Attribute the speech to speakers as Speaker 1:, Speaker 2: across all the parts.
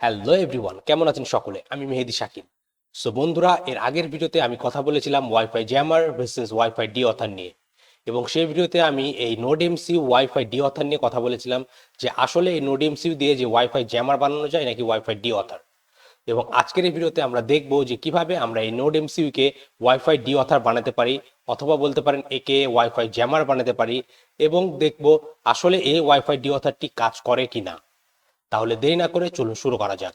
Speaker 1: Hello everyone, কেমন আছেন সকলে? আমি মেহেদishakeel। সো বন্ধুরা, এর আগের ভিডিওতে আমি কথা বলেছিলাম ওয়াইফাই জ্যামার ভার্সেস ওয়াইফাই ডিঅথার নিয়ে, এবং সেই ভিডিওতে আমি এই NodeMCU ওয়াইফাই ডিঅথার নিয়ে কথা বলেছিলাম যে আসলে এই NodeMCU দিয়ে যে ওয়াইফাই জ্যামার বানানো যায় নাকি ওয়াইফাই ডিঅথার। এবং আজকের এই ভিডিওতে আমরা দেখব যে কিভাবে আমরা এই NodeMCU কে ওয়াইফাই ডিঅথার বানাতে পারি, অথবা বলতে পারেন একে ওয়াইফাই জ্যামার বানাতে পারি, এবং দেখব আসলে এই ওয়াইফাই ডিঅথারটি কাজ করে কিনা। তাহলে দেরি না করে চলুন শুরু করা যাক।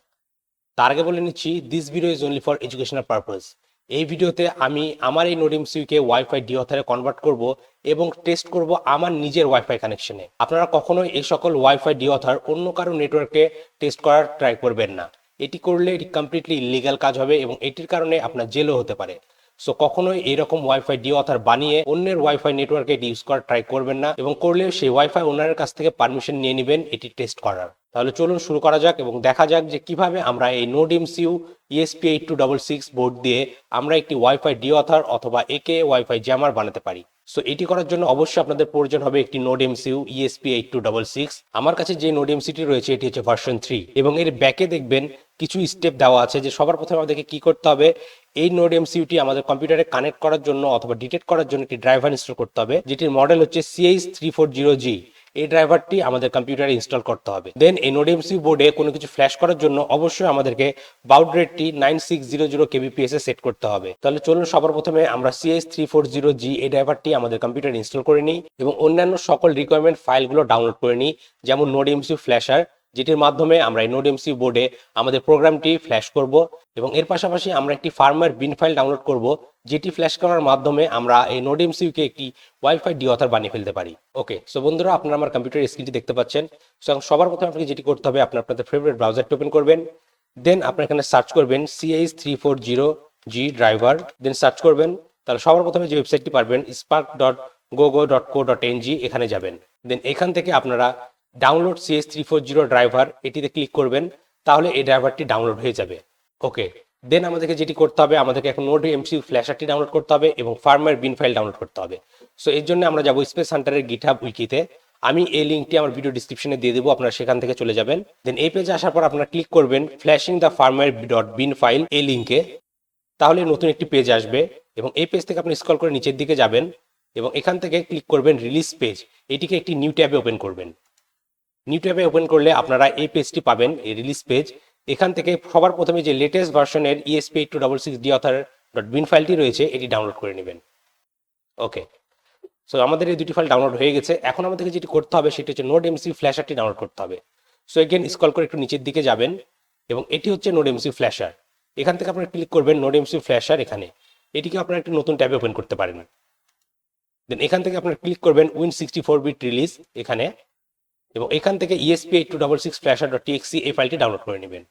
Speaker 1: তার আগে বলে নিচ্ছি, this video is only for educational purpose. এই ভিডিওতে আমি আমার এই NodeMCU কে ওয়াইফাই ডিঅথারে কনভার্ট করব এবং টেস্ট করব আমার নিজের ওয়াইফাই কানেকশনে। আপনারা কখনোই এই সকল ওয়াইফাই ডিঅথার অন্য কারো নেটওয়ার্কে টেস্ট করার ট্রাই করবেন না। এটি করলে এটি কমপ্লিটলি ইলিগাল কাজ হবে এবং এটির কারণে আপনার জেলও হতে পারে। সো কখনোই এরকম ওয়াইফাই ডিঅথার বানিয়ে অন্যের ওয়াইফাই নেটওয়ার্কে এটি ইউজ করার ট্রাই করবেন না, এবং করলে সেই ওয়াইফাই ওনারের কাছ থেকে পারমিশন নিয়ে নেবেন এটি টেস্ট করার। তাহলে চলুন শুরু করা যাক এবং দেখা যাক যে কিভাবে আমরা এই NodeMCU ESP8266 বোর্ড দিয়ে আমরা একটি ওয়াইফাই ডিঅথার অথবা একে ওয়াইফাই জ্যামার বানাতে পারি। সো এটি করার জন্য অবশ্যই আপনাদের প্রয়োজন হবে একটি NodeMCU ESP8266। আমার কাছে যে NodeMCU টি রয়েছে এটি হচ্ছে ভার্সন 3, এবং এর ব্যাকে দেখবেন কিছু স্টেপ দেওয়া আছে যে সবার প্রথমে আমাদেরকে কি করতে হবে, এই NodeMCU টি আমাদের কম্পিউটারে কানেক্ট করার জন্য অথবা ডিটেক্ট করার জন্য একটি ড্রাইভার ইনস্টল করতে হবে, যেটির মডেল হচ্ছে CH340G। এই ড্রাইভারটি আমাদের কম্পিউটারে ইনস্টল করতে হবে। দেন এই NodeMCU বোর্ডে কোনো কিছু ফ্ল্যাশ করার জন্য অবশ্যই আমাদেরকে বাউড রেটটি 9600 kbps এ সেট করতে হবে। তাহলে চলুন সবার প্রথমে আমরা CH340G এই ড্রাইভারটি আমাদের কম্পিউটারে ইনস্টল করে নিই এবং অন্যান্য সকল রিকোয়ারমেন্ট ফাইলগুলো ডাউনলোড করে নিই, যেমন NodeMCU ফ্ল্যাশার, যেটির মাধ্যমে আমরা এই NodeMCU বোর্ডে আমাদের প্রোগ্রামটি ফ্ল্যাশ করব, এবং এর পাশাপাশি আমরা একটি ফার্মওয়্যার বিন ফাইল ডাউনলোড করব, যেটি ফ্ল্যাশ করার মাধ্যমে আমরা এই NodeMCU কে একটি ওয়াইফাই ডিঅথার বানিয়ে ফেলতে পারি। ওকে, সো বন্ধুরা, আপনারা আমার কম্পিউটার স্ক্রিনটি দেখতে পাচ্ছেন। সো সবার প্রথমে আপনাকে যেটি করতে হবে, আপনাদের ফেভারিট ব্রাউজারটি ওপেন করবেন। দেন আপনারা এখানে সার্চ করবেন CH340G ড্রাইভার, দেন সার্চ করবেন। তাহলে সবার প্রথমে যে ওয়েবসাইটটি পারবেন spark.gogo.co.ng, এখানে যাবেন। দেন এখান থেকে আপনারা ডাউনলোড CH340 ড্রাইভার এটিতে ক্লিক করবেন, তাহলে এই ড্রাইভারটি ডাউনলোড হয়ে যাবে। ওকে, দেন আমাদেরকে যেটি করতে হবে, আমাদেরকে এখন NodeMCU ফ্ল্যাশারটি ডাউনলোড করতে হবে এবং ফার্মওয়্যার বিন ফাইল ডাউনলোড করতে হবে। সো এর জন্য আমরা যাব স্পেস হান্টারের গিটহাব উইকিতে। আমি এই লিঙ্কটি আমার ভিডিও ডিসক্রিপশনে দিয়ে দেবো, আপনারা সেখান থেকে চলে যাবেন। দেন এই পেজে আসার পর আপনারা ক্লিক করবেন ফ্ল্যাশিং দ্য ফার্মওয়্যার.bin ফাইল এই লিঙ্কে। তাহলে নতুন একটি পেজ আসবে এবং এই পেজ থেকে আপনি স্ক্রল করে নিচের দিকে যাবেন এবং এখান থেকে ক্লিক করবেন রিলিজ পেজ। এটিকে একটি নিউ ট্যাবে ওপেন করবেন। নিউ ট্যাবে ওপেন করলে আপনারা এই পেজটি পাবেন, এই রিলিজ পেজ। এখান থেকে সবার প্রথমে যে লেটেস্ট ভার্সনের ESP8266 deauthor.bin ফাইলটি রয়েছে এটি ডাউনলোড করে নেবেন। ওকে, সো আমাদের এই দুটি ফাইল ডাউনলোড হয়ে গেছে। এখন আমাদেরকে যেটি করতে হবে সেটি হচ্ছে NodeMCU ফ্ল্যাশারটি ডাউনলোড করতে হবে। সো এগেন স্ক্রল করে একটু নিচের দিকে যাবেন এবং এটি হচ্ছে NodeMCU ফ্ল্যাশার। এখান থেকে আপনারা ক্লিক করবেন NodeMCU ফ্ল্যাশার, এখানে এটিকে আপনারা একটি নতুন ট্যাবে ওপেন করতে পারেন। দেন এখান থেকে আপনারা ক্লিক করবেন Win64-bit রিলিজ এখানে, এবং এখান থেকে ESP8266 flasher.txt এই ফাইলটি ডাউনলোড করে নেবেন।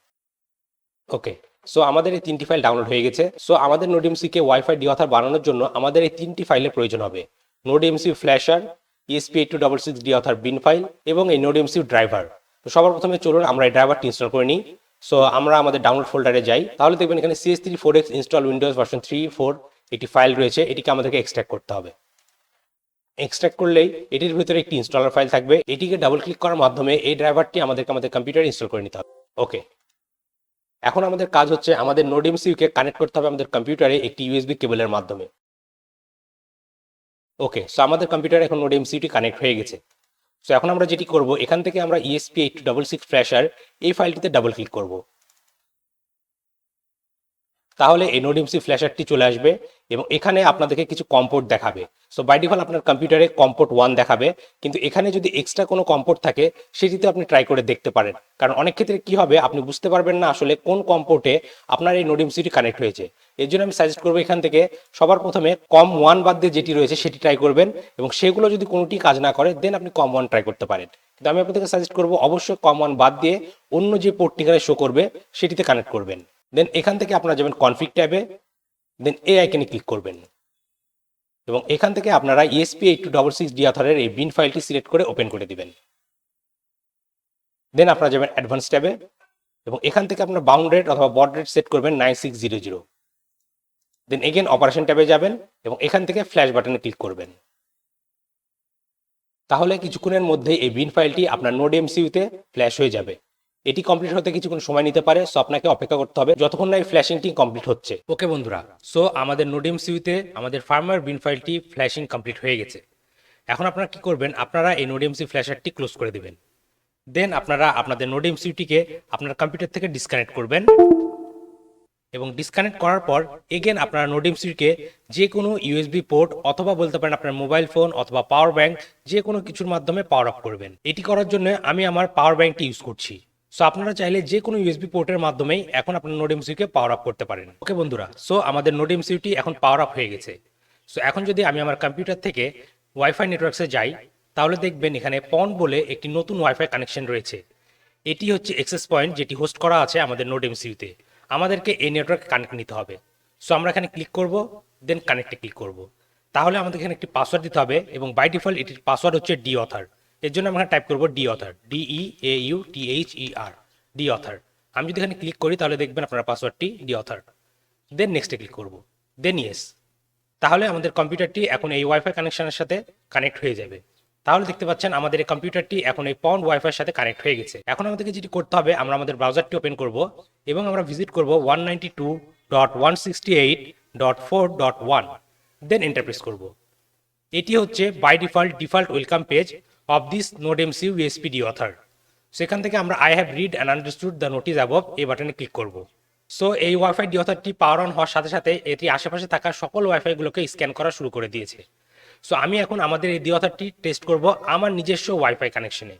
Speaker 1: ওকে, সো আমাদের এই তিনটি ফাইল ডাউনলোড হয়ে গেছে। সো আমাদের NodeMCU কে ওয়াইফাই ডিঅথার বানানোর জন্য আমাদের এই তিনটি ফাইলের প্রয়োজন হবে: NodeMCU flasher, ESP8266 deauthor bin file এবং এই NodeMCU ড্রাইভার। তো সবার প্রথমে চলুন আমরা এই ড্রাইভারটি ইনস্টল করে নিই। সো আমরা আমাদের ডাউনলোড ফোল্ডারে যাই, তাহলে দেখবেন এখানে CH34X ইনস্টল উইন্ডোজ ভার্সন 3.4 একটি ফাইল রয়েছে, এটিকে আমাদেরকে এক্সট্রাক্ট করতে হবে। এক্সট্রাক্ট করলেই এটির ভিতরে একটি ইনস্টলার ফাইল থাকবে, এটিকে ডাবল ক্লিক করার মাধ্যমে এই ড্রাইভারটি আমাদের কম্পিউটারে ইনস্টল করে নিতে হবে। ওকে, এখন আমাদের কাজ হচ্ছে আমাদের NodeMCU কে কানেক্ট করতে হবে আমাদের কম্পিউটারে একটি ইউএসবি কেবলের মাধ্যমে। ওকে, সো আমাদের কম্পিউটারে এখন NodeMCU টি কানেক্ট হয়ে গেছে। সো এখন আমরা যেটি করব, এখান থেকে আমরা ESP8266 ফ্ল্যাশার এই ফাইলটিতে ডাবল ক্লিক করব। তাহলে এই NodeMCU ফ্ল্যাশারটি চলে আসবে এবং এখানে আপনাদেরকে কিছু কম্পোর্ট দেখাবে। সো বাই ডিফল্ট আপনার কম্পিউটারে কম্পোর্ট 1 দেখাবে, কিন্তু এখানে যদি এক্সট্রা কোনো কম্পোর্ট থাকে সেটিতে আপনি ট্রাই করে দেখতে পারেন, কারণ অনেক ক্ষেত্রে কি হবে আপনি বুঝতে পারবেন না আসলে কোন কম্পোর্টে আপনার এই NodeMCU টি কানেক্ট হয়েছে। এর জন্য আমি সাজেস্ট করবো এখান থেকে সবার প্রথমে কম 1 বাদ দিয়ে যেটি রয়েছে সেটি ট্রাই করবেন, এবং সেগুলো যদি কোনোটি কাজ না করে দেন আপনি কম 1 ট্রাই করতে পারেন। কিন্তু আমি আপনাদেরকে সাজেস্ট করবো অবশ্যই কম 1 বাদ দিয়ে অন্য যে পোর্টটি এখানে শো করবে সেটিতে কানেক্ট করবেন। দেন এখান থেকে আপনারা যাবেন কনফিগ ট্যাবে, দেন এই আইকনে ক্লিক করবেন এবং এখান থেকে আপনারা ESP8266 deauthor-এর এই বিন ফাইলটি সিলেক্ট করে ওপেন করে দিবেন। দেন আপনারা যাবেন অ্যাডভান্স ট্যাবে এবং এখান থেকে আপনারা বাউন্ড রেট অথবা বড রেট সেট করবেন 9600। দেন এগেন অপারেশন ট্যাবে যাবেন এবং এখান থেকে ফ্ল্যাশ বাটনে ক্লিক করবেন। তাহলে কিছুক্ষণের মধ্যেই এই বিন ফাইলটি আপনার NodeMCU তে ফ্ল্যাশ হয়ে যাবে এটি কমপ্লিট হতে কিছুক্ষণ সময় নিতে পারে, সো আপনাকে অপেক্ষা করতে হবে যতক্ষণ না এই ফ্ল্যাশিংটি কমপ্লিট হচ্ছে। ওকে বন্ধুরা, সো আমাদের NodeMCU-তে আমাদের ফার্মার বিন ফাইলটি ফ্ল্যাশিং কমপ্লিট হয়ে গেছে। এখন আপনারা কি করবেন, আপনারা এই NodeMCU ফ্ল্যাশারটি ক্লোজ করে দেবেন। দেন আপনারা আপনাদের NodeMCU-টিকে আপনার কম্পিউটার থেকে ডিসকানেক্ট করবেন এবং ডিসকানেক্ট করার পর এগেন আপনারা NodeMCU-কে যে কোনো ইউএসবি পোর্ট অথবা বলতে পারেন আপনার মোবাইল ফোন অথবা পাওয়ার ব্যাংক যে কোনো কিছুর মাধ্যমে পাওয়ার অফ করবেন। এটি করার জন্য আমি আমার পাওয়ার ব্যাংকটি ইউজ করছি। সো আপনারা চাইলে যে কোনো ইউএসবি পোর্টের মাধ্যমেই এখন আপনার NodeMCU-কে পাওয়ার অফ করতে পারেন। ওকে বন্ধুরা, সো আমাদের NodeMCU-টি এখন পাওয়ার অফ হয়ে গেছে। সো এখন যদি আমি আমার কম্পিউটার থেকে ওয়াইফাই নেটওয়ার্কসে যাই, তাহলে দেখবেন এখানে পন বলে একটি নতুন ওয়াইফাই কানেকশন রয়েছে। এটি হচ্ছে অ্যাক্সেস পয়েন্ট যেটি হোস্ট করা আছে আমাদের NodeMCU-তে। আমাদেরকে এই নেটওয়ার্কে কানেক্ট নিতে হবে। সো আমরা এখানে ক্লিক করব, দেন কানেক্টে ক্লিক করব। তাহলে আমাদের এখানে একটি পাসওয়ার্ড দিতে হবে এবং বাই ডিফল্ট এটির পাসওয়ার্ড হচ্ছে Deauther। এর জন্য আমরা টাইপ করব Deauther, DEAUTHER, Deauther। আমি যদি এখানে ক্লিক করি তাহলে দেখবেন আপনার পাসওয়ার্ডটি Deauther। দেন নেক্সটে ক্লিক করব, দেন ইয়েস। তাহলে আমাদের কম্পিউটারটি এখন এই ওয়াইফাই কানেকশনের সাথে কানেক্ট হয়ে যাবে। তাহলে দেখতে পাচ্ছেন আমাদের এই কম্পিউটারটি এখন এই পন্ড ওয়াইফাইয়ের সাথে কানেক্ট হয়ে গেছে। এখন আমাদেরকে যেটি করতে হবে, আমরা আমাদের ব্রাউজারটি ওপেন করব এবং আমরা ভিজিট করব 192.168.4.1, দেন এন্টার প্রেস করব। এটি হচ্ছে by default welcome page of this NodeMCU ESP Deauther। সেখান থেকে আমরা I have read and understood the notice above এই বাটনে ক্লিক করব। সো এই ওয়াইফাই ডিওথারটি পাওয়ার অন হওয়ার সাথে সাথে এটি আশেপাশে থাকা সকল ওয়াইফাইগুলোকে স্ক্যান করা শুরু করে দিয়েছে। সো আমি এখন আমাদের এই ডিওথারটি টেস্ট করব আমার নিজস্ব ওয়াইফাই কানেকশনে।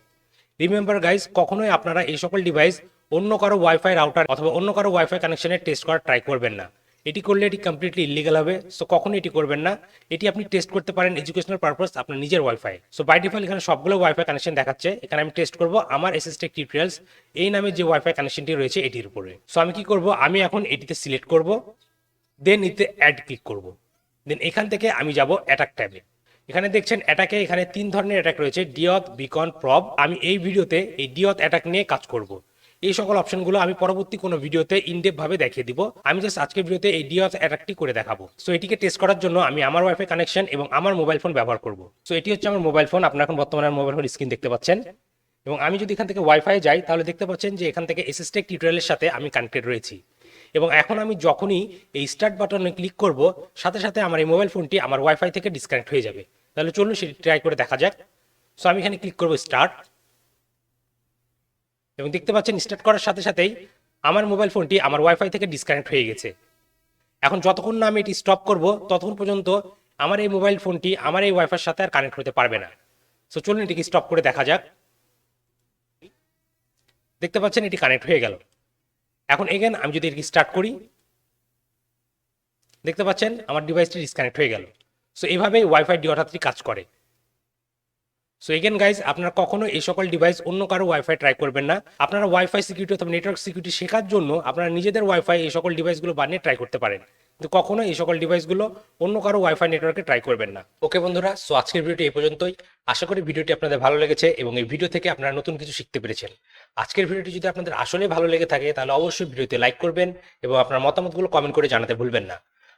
Speaker 1: রিমেম্বার গাইজ, কখনোই আপনারা এই সকল ডিভাইস অন্য কারো ওয়াইফাই রাউটার অথবা অন্য কারো ওয়াইফাই কানেকশনে টেস্ট করার ট্রাই করবেন না। এটি করলে এটি কমপ্লিটলি ইলিগাল হবে। সো কখনোই এটি করবেন না। এটি আপনি টেস্ট করতে পারেন এডুকেশনাল পারপাস আপনার নিজের ওয়াইফাই। সো বাই ডিফল্ট এখানে সবগুলো ওয়াইফাই কানেকশন দেখাচ্ছে। এখানে আমি টেস্ট করব আমার এসএসটেক টিউটোরিয়ালস এই নামে যে ওয়াইফাই কানেকশনটি রয়েছে এটির উপরে। সো আমি কি করব, আমি এখন এটিতে সিলেক্ট করব, দেন এতে অ্যাড ক্লিক করব। দেন এখান থেকে আমি যাব অ্যাটাক ট্যাবে। এখানে দেখছেন অ্যাটাকে এখানে 3 ধরনের অ্যাটাক রয়েছে, ডিওথ, বিকন, প্রব। আমি এই ভিডিওতে এই ডিওথ অ্যাটাক নিয়ে কাজ করব। এই সকল অপশনগুলো আমি পরবর্তী কোনো ভিডিওতে ইনডেপ ভাবে দেখিয়ে দিব। আমি জাস্ট আজকের ভিডিওতে এই ডিওথ অ্যাটাকটি করে দেখাবো। সো এটিকে টেস্ট করার জন্য আমি আমার ওয়াইফাই কানেকশন এবং আমার মোবাইল ফোন ব্যবহার করব। সো এটি হচ্ছে আমার মোবাইল ফোন। আপনারা এখন বর্তমানে মোবাইল ফোন স্ক্রিন দেখতে পাচ্ছেন এবং আমি যদি এখান থেকে ওয়াইফাই যাই তাহলে দেখতে পাচ্ছেন যে এখান থেকে এসএসটেক টিউটোরিয়ালের সাথে আমি কানেক্টেড রয়েছি। এবং এখন আমি যখনই এই স্টার্ট বাটনে ক্লিক করব, সাথে সাথে আমার এই মোবাইল ফোনটি আমার ওয়াইফাই থেকে ডিসকানেক্ট হয়ে যাবে। তাহলে চলুন সেটি ট্রাই করে দেখা যাক। সো আমি এখানে ক্লিক করব স্টার্ট এবং দেখতে পাচ্ছেন স্টার্ট করার সাথে সাথেই আমার মোবাইল ফোনটি আমার ওয়াইফাই থেকে ডিসকানেক্ট হয়ে গেছে। এখন যতক্ষণ না আমি এটি স্টপ করব ততক্ষণ পর্যন্ত আমার এই মোবাইল ফোনটি আমার এই ওয়াইফাইয়ের সাথে আর কানেক্ট হতে পারবে না। সো চলুন এটিকে স্টপ করে দেখা যাক। দেখতে পাচ্ছেন এটি কানেক্ট হয়ে গেল। এখন এগেন আমি যদি এটি স্টার্ট করি, দেখতে পাচ্ছেন আমার ডিভাইসটি ডিসকানেক্ট হয়ে গেল। সো এইভাবেই ওয়াইফাই ডিওথারটি কাজ করে। সো এগেন গাইজ, আপনারা কখনো এই সকল ডিভাইস অন্য কারো ওয়াইফাই ট্রাই করবেন না। আপনারা ওয়াইফাই সিকিউরিটি অথবা নেটওয়ার্ক সিকিউরিটি শেখার জন্য আপনারা নিজেদের ওয়াইফাই এই সকল ডিভাইসগুলো বানিয়ে ট্রাই করতে পারেন, কিন্তু কখনো এই সকল ডিভাইসগুলো অন্য কারো ওয়াইফাই নেটওয়ার্কে ট্রাই করবেন না। ওকে বন্ধুরা, সো আজকের ভিডিওটি এই পর্যন্তই। আশা করি ভিডিওটি আপনাদের ভালো লেগেছে এবং এই ভিডিও থেকে আপনারা নতুন কিছু শিখতে পেরেছেন। আজকের ভিডিওটি যদি আপনাদের আসলে ভালো লেগে থাকে তাহলে অবশ্যই ভিডিওতে লাইক করবেন এবং আপনার মতামতগুলো কমেন্ট করে জানাতে ভুলবেন না।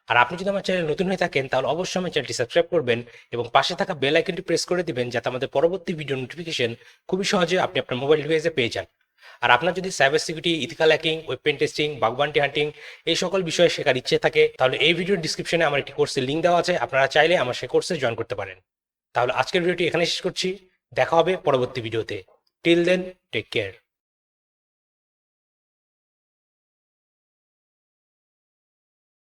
Speaker 1: আর আপনি যদি আমার চ্যানেল নতুন হয়ে থাকেন তাহলে অবশ্যই আমার চ্যানেলটি সাবস্ক্রাইব করবেন এবং পাশে থাকা বেল আইকনটি প্রেস করে দিবেন যাতে আমাদের পরবর্তী ভিডিও নোটিফিকেশন খুবই সহজে আপনি আপনার মোবাইল ডিভাইসে পেয়ে যান। আর আপনার যদি cyber security, ethical hacking, web pen testing, bug bounty hunting এই সকল বিষয়ে শেখার ইচ্ছে থাকে তাহলে এই ভিডিওর ডিসক্রিপশনে আমার একটি কোর্সের লিঙ্ক দেওয়া আছে, আপনারা চাইলে আমার সেই কোর্সে জয়েন করতে পারেন। তাহলে আজকের ভিডিওটি এখানে শেষ করছি, দেখা হবে পরবর্তী ভিডিওতে। Till then, take care.